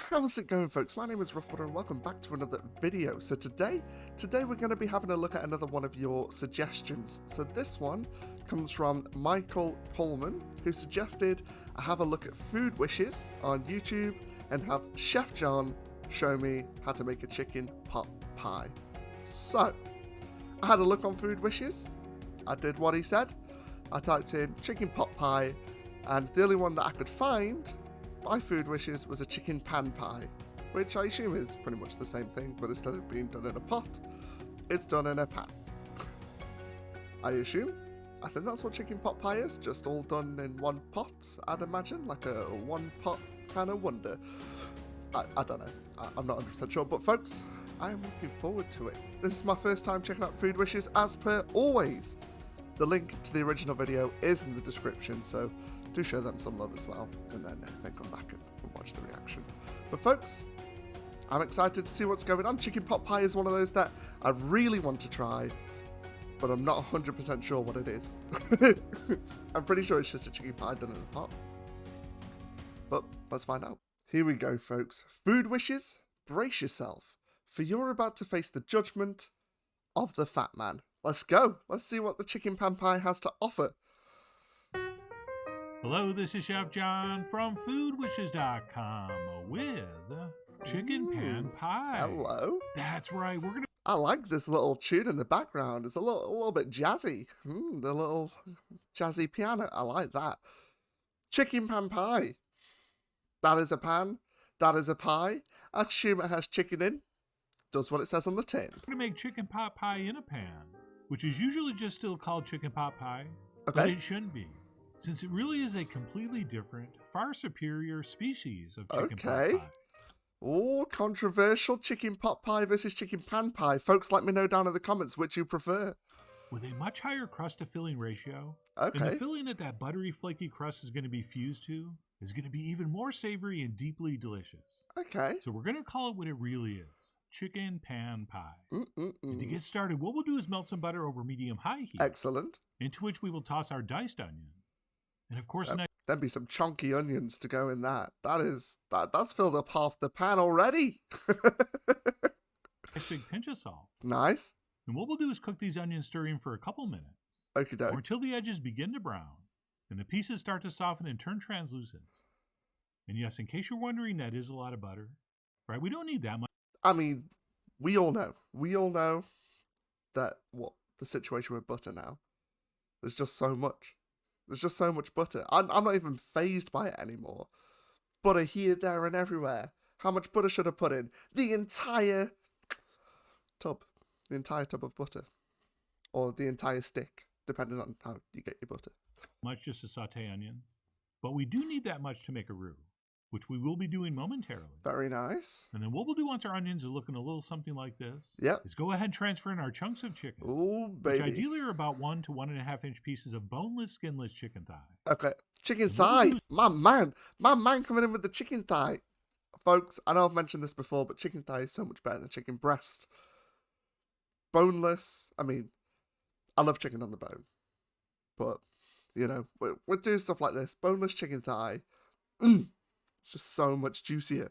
How's it going, folks? My name is Roughbutter and welcome back to another video. So today we're going to be having a look at another one of your suggestions. So this one comes from Michael Coleman, who suggested I have a look at food wishes on YouTube and have Chef John show me how to make a chicken pot pie. So I had a look on food wishes. I did what he said. I typed in chicken pot pie, and the only one that I could find by food wishes was a chicken pan pie, which I assume is pretty much the same thing, but instead of being done in a pot, it's done in a pan. I assume. I think that's what chicken pot pie is, just all done in one pot, I'd imagine, like a one pot kind of wonder. I don't know, I'm not 100% sure, but folks, I am looking forward to it. This is my first time checking out food wishes, as per always. The link to the original video is in the description, so do show them some love as well, and then come back and watch the reaction. But folks, I'm excited to see what's going on. Chicken pot pie is one of those that I really want to try, but I'm not 100% sure what it is. I'm pretty sure it's just a chicken pie done in a pot. But let's find out. Here we go, folks. Food wishes, brace yourself, for you're about to face the judgment of the fat man. Let's go. Let's see what the chicken pan pie has to offer. Hello, this is Chef John from foodwishes.com with chicken pan pie. Hello. That's right. We're going to... I like this little tune in the background. It's a little bit jazzy. The little jazzy piano. I like that. Chicken pan pie. That is a pan. That is a pie. I assume it has chicken in. Does what it says on the tin. We're going to make chicken pot pie in a pan, which is usually just still called chicken pot pie. Okay. But it shouldn't be, since it really is a completely different, far superior species of chicken pot pie. Oh, controversial. Chicken pot pie versus chicken pan pie. Folks, let me know down in the comments which you prefer. With a much higher crust to filling ratio, okay, and the filling that buttery, flaky crust is going to be fused to is going to be even more savory and deeply delicious. Okay. So we're going to call it what it really is. Chicken pan pie. And to get started, what we'll do is melt some butter over medium-high heat. Excellent. Into which we will toss our diced onion. And of course, there'd be some chunky onions to go in that. That's filled up half the pan already. Nice big pinch of salt. Nice. And what we'll do is cook these onions stirring for a couple minutes. Okie doke. Or until the edges begin to brown and the pieces start to soften and turn translucent. And yes, in case you're wondering, that is a lot of butter. Right? We don't need that much. I mean, we all know that the situation with butter now. There's just so much. There's just so much butter. I'm not even fazed by it anymore. Butter here, there, and everywhere. How much butter should I put in? The entire tub. The entire tub of butter. Or the entire stick, depending on how you get your butter. Much just to saute onions. But we do need that much to make a roux, which we will be doing momentarily. Very nice. And then what we'll do once our onions are looking a little something like this, is go ahead and transfer in our chunks of chicken. Ooh, baby. Which ideally are about 1 to 1.5 inch pieces of boneless, skinless chicken thigh. Okay. Chicken thigh. My man coming in with the chicken thigh. Folks, I know I've mentioned this before, but chicken thigh is so much better than chicken breast. Boneless. I mean, I love chicken on the bone. But, you know, we're doing stuff like this. Boneless chicken thigh. It's just so much juicier.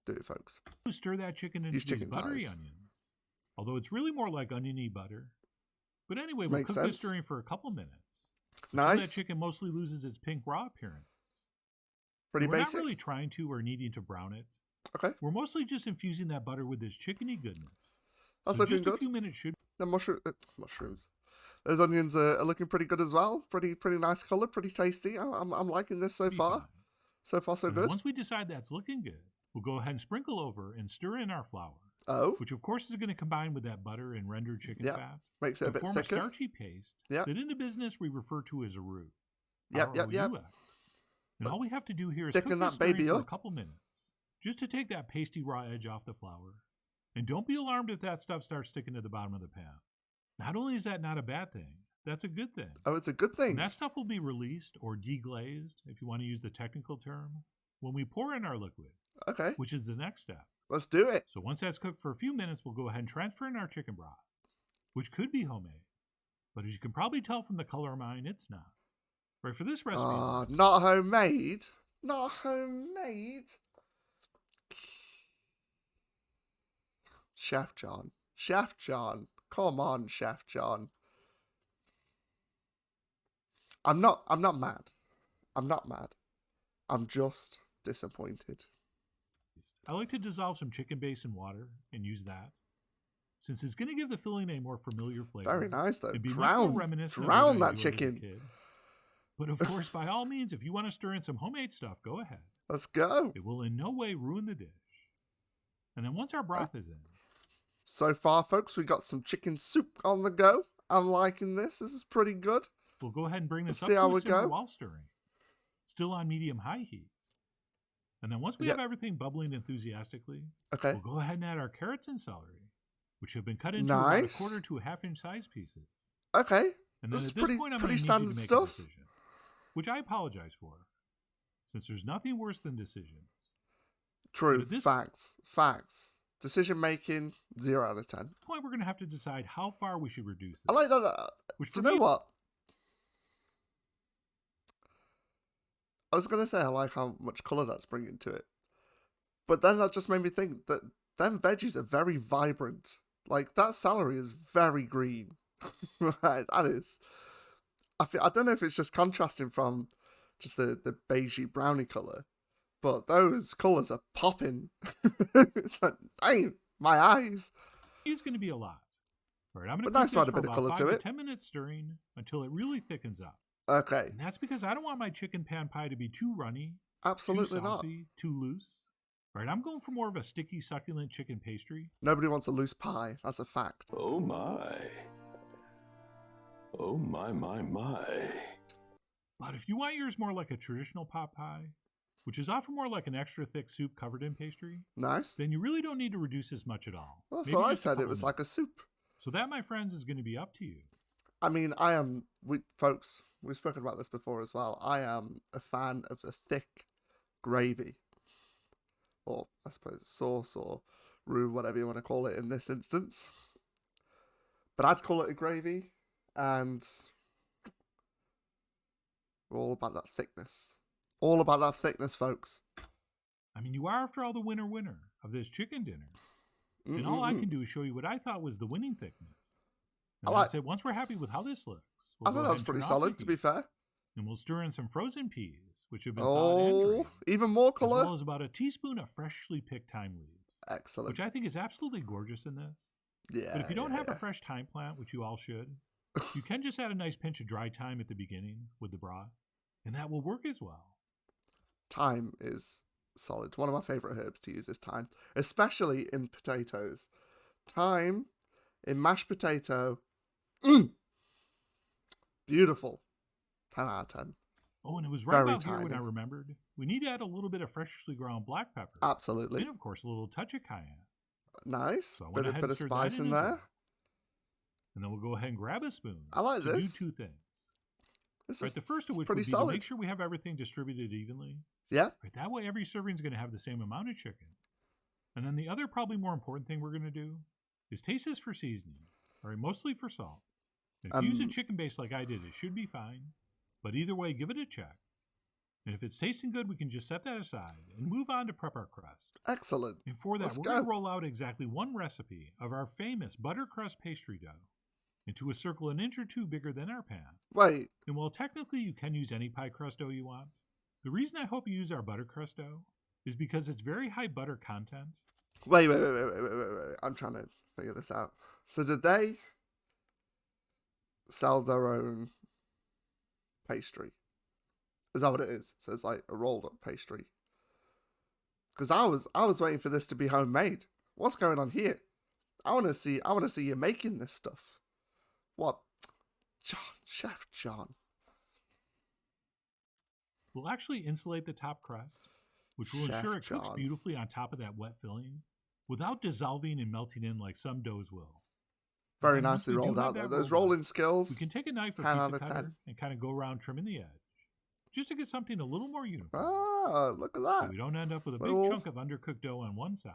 Do it, folks. Stir that chicken into these buttery onions. Although it's really more like oniony butter. But anyway, we'll cook this stirring for a couple minutes. Nice. That chicken mostly loses its pink raw appearance. Pretty basic. We're not really trying to or needing to brown it. Okay. We're mostly just infusing that butter with this chickeny goodness. That's so looking just good. A few minutes should. The mushrooms. Those onions are looking pretty good as well. Pretty nice color. Pretty tasty. I'm liking this so far. Fine. So far, so good. Once we decide that's looking good, we'll go ahead and sprinkle over and stir in our flour. Oh. Which, of course, is going to combine with that butter and rendered chicken fat. Makes it a bit form thicker. A starchy paste that in the business we refer to as a roux. Yep. And all we have to do here is thicken cook that baby for up a couple minutes, just to take that pasty raw edge off the flour. And don't be alarmed if that stuff starts sticking to the bottom of the pan. Not only is that not a bad thing, that's a good thing. Oh, it's a good thing. And that stuff will be released or deglazed, if you want to use the technical term, when we pour in our liquid. Okay. Which is the next step. Let's do it. So once that's cooked for a few minutes, we'll go ahead and transfer in our chicken broth, which could be homemade. But as you can probably tell from the color of mine, it's not. Right, for this recipe... not homemade? Not homemade. Chef John. Chef John. Come on, Chef John. I'm not mad. I'm not mad. I'm just disappointed. I like to dissolve some chicken base in water and use that, since it's going to give the filling a more familiar flavor. Very nice, though. It'd be much more Drown reminiscent of what I that enjoyed as a chicken. kid. But of course, by all means, if you want to stir in some homemade stuff, go ahead. Let's go. It will in no way ruin the dish. And then once our broth is in, So far, folks, we got some chicken soup on the go. I'm liking this. This is pretty good. we'll go ahead and bring this Let's see up how to a we simmer go. while stirring, still on medium-high heat. And then once we Yep. have everything bubbling enthusiastically, Okay. we'll go ahead and add our carrots and celery, which have been cut into about Nice. 1/4 to 1/2 inch size pieces. Okay. And then This is at this pretty- point, I'm pretty going to need you standard to make stuff. a decision, which I apologize for, since there's nothing worse than decisions. True. But at this Facts. Decision making, 0 out of 10. point, we're going to have to decide how far we should reduce this. I like that. Which Do for you know me, what? I was going to say I like how much colour that's bringing to it. But then that just made me think that them veggies are very vibrant. Like, that celery is very green. Right, that is. I don't know if it's just contrasting from just the beigey browny colour, but those colours are popping. It's like, dang, my eyes. it's going to be a lot. All right, I'm going But to nice cook to add this a for bit of about colour 5 to to it. 10 minutes stirring until it really thickens up. Okay, And that's because I don't want my chicken pan pie to be too runny, absolutely too not. saucy, too loose. All right, I'm going for more of a sticky, succulent chicken pastry. Nobody wants a loose pie. That's a fact. Oh my. Oh my. But if you want yours more like a traditional pot pie, which is often more like an extra thick soup covered in pastry, Nice. then you really don't need to reduce as much at all. Well, that's Maybe what I just a said. It couple was like a minutes. soup. So that, my friends, is going to be up to you. I mean, folks, we've spoken about this before as well. I am a fan of the thick gravy, or I suppose sauce or roux, whatever you want to call it in this instance. But I'd call it a gravy, and we're all about that thickness. All about that thickness, folks. I mean, you are, after all, the winner of this chicken dinner. And all I can do is show you what I thought was the winning thickness. And that's it. Once we're happy with how this looks, I we'll thought go that ahead was and pretty turn off solid, the to be heat, fair. and we'll stir in some frozen peas, which have been thawed and Oh, drained, even more as colour. well as about a teaspoon of freshly picked thyme leaves, Excellent. which I think is absolutely gorgeous in this. Yeah. But if you don't have yeah. a fresh thyme plant, which you all should, you can just add a nice pinch of dry thyme at the beginning with the broth, and that will work as well. Thyme is solid. One of my favourite herbs to use is thyme, especially in potatoes. Thyme in mashed potato. Beautiful. 10 out of 10. Oh, and it was right Very about here when I tiny. remembered. We need to add a little bit of freshly ground black pepper. Absolutely. And, of course, a little touch of cayenne. Nice. So I went ahead Bit and of stirred that spice in as there. well. And then we'll go ahead and grab a spoon I like to this. do two things. This Right, is the first of which pretty would be solid. to make sure we have everything distributed evenly. yeah. Right, that way every serving is going to have the same amount of chicken. And then the other, probably more important thing we're going to do is taste this for seasoning. All right, mostly for salt. And if you use a chicken base like I did, it should be fine. But either way, give it a check. And if it's tasting good, we can just set that aside and move on to prep our crust. Excellent. And for that, Let's we're going go. to roll out exactly one recipe of our famous butter crust pastry dough into a circle an inch or two bigger than our pan. Wait. And while technically you can use any pie crust dough you want, the reason I hope you use our butter crust dough is because it's very high butter content. Wait. I'm trying to figure this out. So did they sell their own pastry? Is that what it is? So it's like a rolled up pastry. Because I was waiting for this to be homemade. What's going on here? I want to see you making this stuff. What? Chef John. We'll actually insulate the top crust, which will Chef ensure it cooks John. beautifully on top of that wet filling without dissolving and melting in like some doughs will. Very And once nicely we do rolled have out there. that Those rolled out, rolling skills. We can take a knife or 10 out pizza of 10. cutter and kind of go around trimming the edge, just to get something a little more uniform. Ah, look at So that. we don't end up with a big Little- chunk of undercooked dough on one side.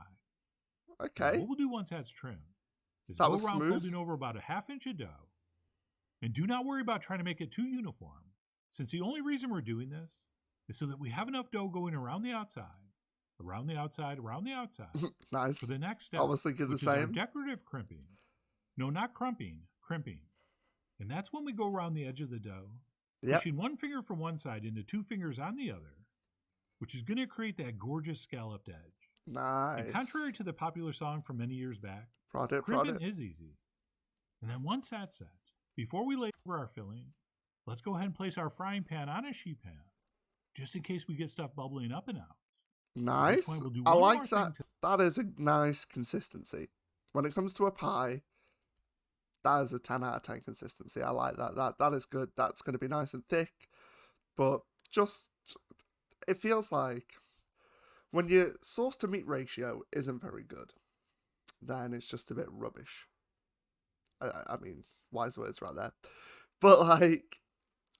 Now, Okay. what we'll do once that's trimmed is That go was around smooth. folding over about a ½ inch of dough. And do not worry about trying to make it too uniform, since the only reason we're doing this is so that we have enough dough going around the outside, around the outside, around the outside Nice. for the next step, I was thinking the which is our same. decorative crimping. No, not crumping, crimping. And that's when we go around the edge of the dough, Yep. pushing one finger from one side into two fingers on the other, which is going to create that gorgeous scalloped edge. Nice. And contrary to the popular song from many years back, Prod it. crimping is easy. And then once that's set, before we lay over our filling, let's go ahead and place our frying pan on a sheet pan, just in case we get stuff bubbling up and out. Nice. We'll do I one more like that. thing That is a nice consistency. When it comes to a pie, that is a 10 out of 10 consistency. I like that. That is good. That's going to be nice and thick. But just, it feels like when your sauce to meat ratio isn't very good, then it's just a bit rubbish. I mean, wise words right there. But like,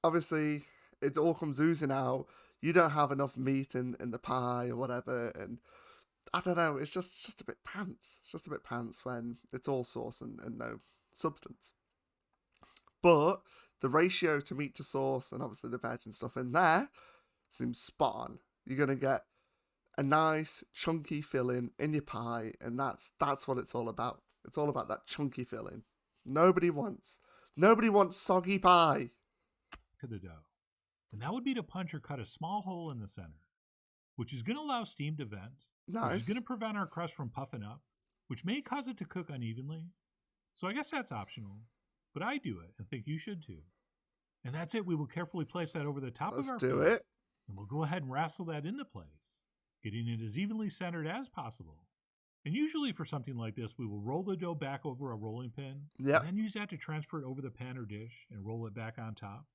obviously, it all comes oozing out. You don't have enough meat in the pie or whatever, and I don't know. It's just a bit pants. It's just a bit pants when it's all sauce and no substance. But the ratio to meat to sauce and obviously the veg and stuff in there seems spot on. You're gonna get a nice chunky filling in your pie, and that's what it's all about. It's all about that chunky filling. Nobody wants soggy pie. to the dough. And that would be to punch or cut a small hole in the center, which is going to allow steam to vent, which is Nice. going to prevent our crust from puffing up, which may cause it to cook unevenly. So I guess that's optional, but I do it and think you should too. And that's it. We will carefully place that over the top Let's of our do filling, it. and we'll go ahead and wrestle that into place, getting it as evenly centered as possible. And usually for something like this, we will roll the dough back over a rolling pin, Yep. and then use that to transfer it over the pan or dish and roll it back on top.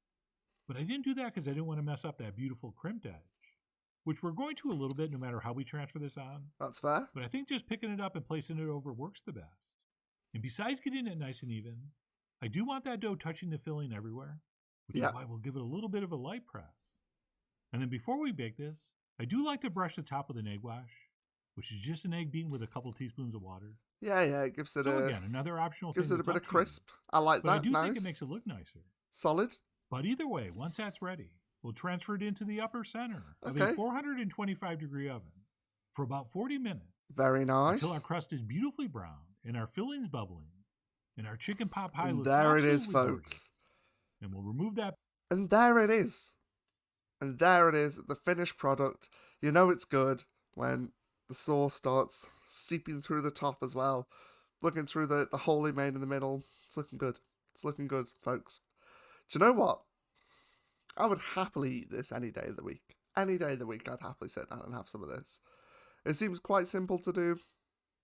But I didn't do that because I didn't want to mess up that beautiful crimped edge, which we're going to a little bit no matter how we transfer this on. That's fair. But I think just picking it up and placing it over works the best. And besides getting it nice and even, I do want that dough touching the filling everywhere, which Yeah. is why we'll give it a little bit of a light press. And then before we bake this, I do like to brush the top with an egg wash, which is just an egg beaten with a couple teaspoons of water. Yeah, it gives it So a again, another optional gives thing it a that's bit up of to you. crisp. I like But I that. do Nice. think it makes it look nicer. Solid. But either way, once that's ready, we'll transfer it into the upper center of Okay. a 425-degree oven for about 40 minutes Very nice. until our crust is beautifully brown and our filling's bubbling and our chicken pot pie And looks there it is, absolutely folks. gorgeous. And we'll remove that. And there it is. And there it is, the finished product. You know it's good when the sauce starts seeping through the top as well. Looking through the hole he made in the middle. It's looking good. It's looking good, folks. Do you know what? I would happily eat this any day of the week. Any day of the week, I'd happily sit down and have some of this. It seems quite simple to do.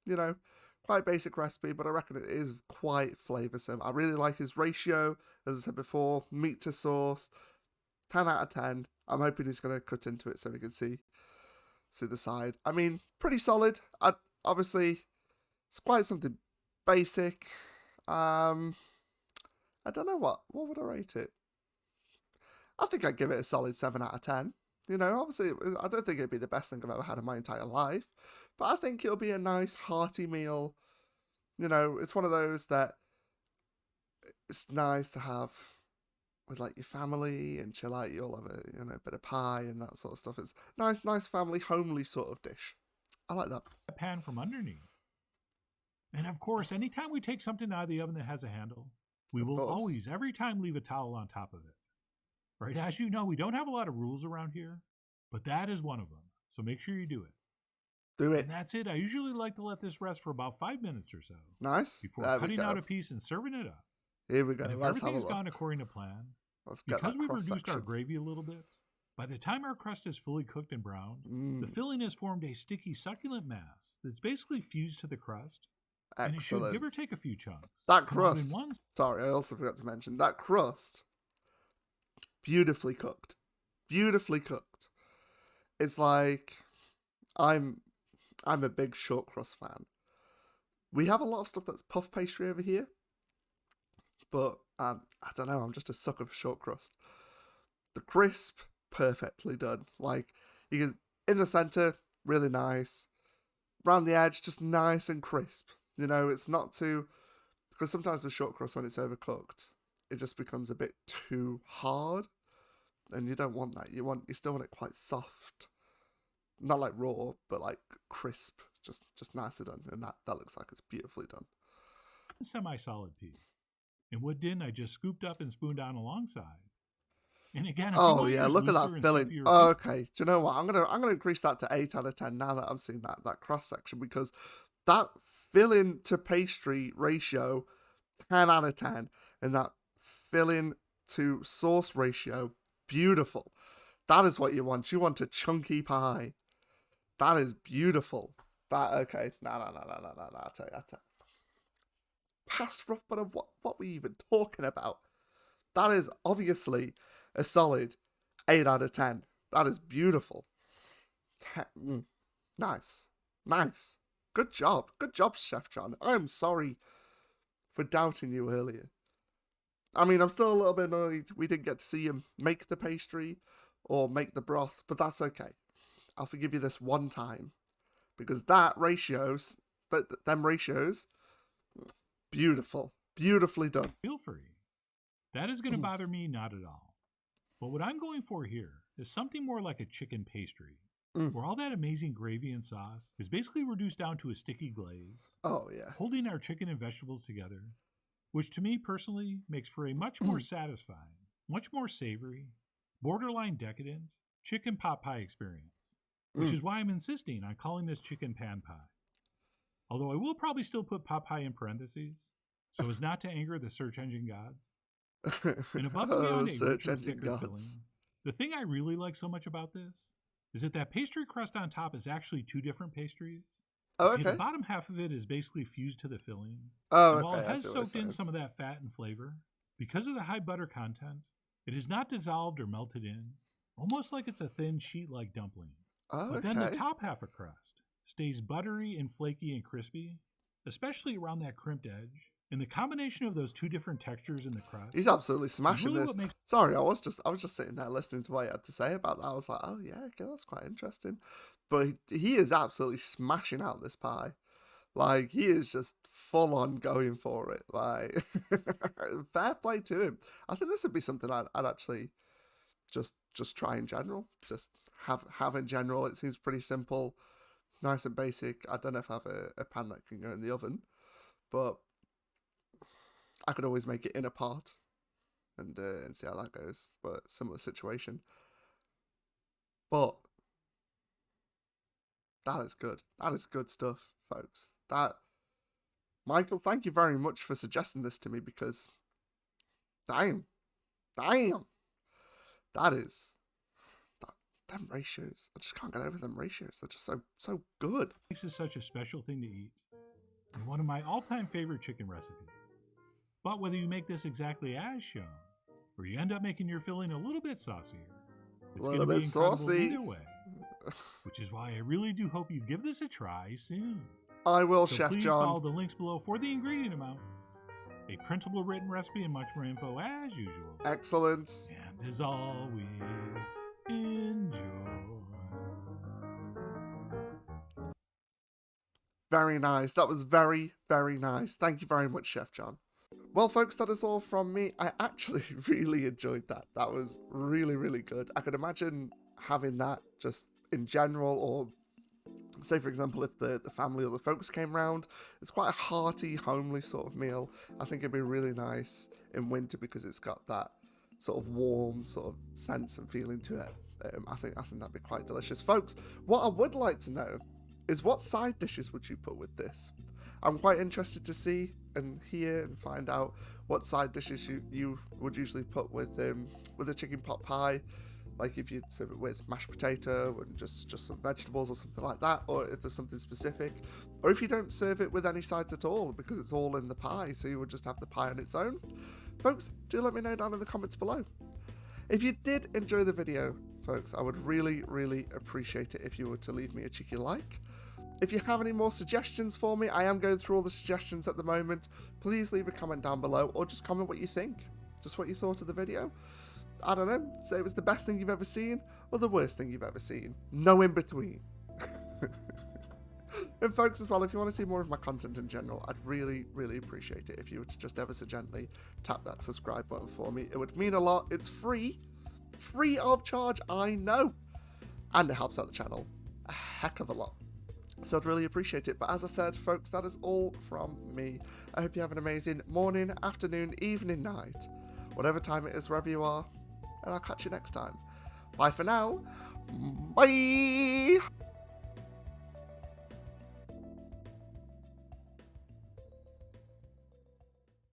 You know, quite basic recipe, but I reckon it is quite flavoursome. I really like his ratio, as I said before, meat to sauce. 10 out of 10. I'm hoping he's going to cut into it so we can see the side. I mean, pretty solid. Obviously, it's quite something basic. I don't know what would I rate it? I think I'd give it a solid 7 out of 10. You know, obviously, I don't think it'd be the best thing I've ever had in my entire life, but I think it'll be a nice, hearty meal. You know, it's one of those that it's nice to have with like your family and chill out. You'll have a bit of pie and that sort of stuff. It's nice family, homely sort of dish. I like that. pan from underneath. And of course, anytime we take something out of the oven that has a handle, we Of will course. always, every time, leave a towel on top of it. Right? As you know, we don't have a lot of rules around here, but that is one of them. So make sure you do it. Do it. And that's it. I usually like to let this rest for about 5 minutes or so Nice. before There we cutting go. out a piece and serving it up. Here we go. And if Let's have a everything's look. gone according to plan, Let's get because that we've cross reduced our section. gravy a little bit, by the time our crust is fully cooked and browned, the Mm, filling has formed a sticky, succulent mass that's basically fused to the crust. And it should excellent. give or take a few chunks. That come out in crust. one Sorry, I also forgot to mention that crust. Beautifully cooked. Beautifully cooked. It's like I'm a big short crust fan. We have a lot of stuff that's puff pastry over here, but I don't know. I'm just a sucker for short crust. The crisp, perfectly done. Like you can in the center, really nice. Around the edge, just nice and crisp. You know, it's not too because sometimes with short crust when it's overcooked, it just becomes a bit too hard. and you don't want that. You still want it quite soft, not like raw, but like crisp, just nicely done, and that looks like it's beautifully done. Semi-solid piece. And what didn't I just scooped up and spooned down alongside? And again, if you Oh want yeah, yours look at looser that and filling. soupier, Oh, okay, do you know what? I'm gonna increase that to 8 out of 10 now that I've seen that cross section, because that filling to pastry ratio 10 out of 10, and that filling to sauce ratio beautiful. That is what you want. You want a chunky pie. That is beautiful. That okay? No. I'll tell you. Past rough butter. What were you even talking about? That is obviously a solid 8 out of 10. That is beautiful. Nice. Good job, Chef John. I am sorry for doubting you earlier. I mean, I'm still a little bit annoyed we didn't get to see him make the pastry or make the broth, but that's okay. I'll forgive you this one time, because them ratios, beautifully done. feel free. That is going to bother me not at all. But what I'm going for here is something more like a chicken pastry, where all that amazing gravy and sauce is basically reduced down to a sticky glaze, Oh yeah. holding our chicken and vegetables together, which to me personally makes for a much more satisfying, much more savory, borderline decadent chicken pot pie experience, which is why I'm insisting on calling this chicken pan pie. Although I will probably still put pot pie in parentheses, so as not to anger the search engine gods. And above and beyond a search richer, engine thicker gods. filling, the thing I really like so much about this is that pastry crust on top is actually two different pastries. Oh, Okay, okay. the bottom half of it is basically fused to the filling. Oh, And while okay. it I has see what you're soaked in saying. some of that fat and flavor, because of the high butter content, it is not dissolved or melted in, almost like it's a thin sheet-like dumpling. Oh, But then the okay. top half of crust stays buttery and flaky and crispy, especially around that crimped edge. And the combination of those two different textures in the crust He's absolutely smashing really this. what makes Sorry, I was just sitting there listening to what he had to say about that. I was like, oh yeah, okay, that's quite interesting. But he is absolutely smashing out this pie. Like, he is just full on going for it. Like, fair play to him. I think this would be something I'd actually just try in general. Just have in general. It seems pretty simple, nice and basic. I don't know if I have a pan that can go in the oven, but I could always make it in a pot and see how that goes. But similar situation. But that is good. That is good stuff, folks. Michael, thank you very much for suggesting this to me, because damn, them ratios. I just can't get over them ratios. They're just so good. this such a special thing to eat, and one of my all-time favorite chicken recipes. But whether you make this exactly as shown, or you end up making your filling a little bit saucier, it's going to be incredible either way. Which is why I really do hope you give this a try soon. I will, So Chef please John. follow the links below for the ingredient amounts, a printable written recipe, and much more info as usual. Excellent. And as always, enjoy. Very nice. That was very, very nice. Thank you very much, Chef John. Well, folks, that is all from me. I actually really enjoyed that. That was really, really good. I could imagine having that just in general, or say, for example, if the family or the folks came round. It's quite a hearty, homely sort of meal. I think it'd be really nice in winter because it's got that sort of warm sort of sense and feeling to it. I think that'd be quite delicious. Folks, what I would like to know is, what side dishes would you put with this? I'm quite interested to see and hear and find out what side dishes you would usually put with a chicken pot pie. Like if you'd serve it with mashed potato and just some vegetables or something like that, or if there's something specific, or if you don't serve it with any sides at all because it's all in the pie, so you would just have the pie on its own. Folks, do let me know down in the comments below. If you did enjoy the video, folks, I would really, really appreciate it if you were to leave me a cheeky like. If you have any more suggestions for me, I am going through all the suggestions at the moment. Please leave a comment down below, or just comment what you think. Just what you thought of the video. I don't know, say it was the best thing you've ever seen, or the worst thing you've ever seen. No in between. And folks, as well, if you want to see more of my content in general, I'd really, really appreciate it if you were to just ever so gently tap that subscribe button for me. It would mean a lot. It's free free of charge, I know. And it helps out the channel a heck of a lot. So I'd really appreciate it. But as I said, folks, that is all from me. I hope you have an amazing morning, afternoon, evening, night, whatever time it is, wherever you are. And I'll catch you next time. Bye for now. Bye.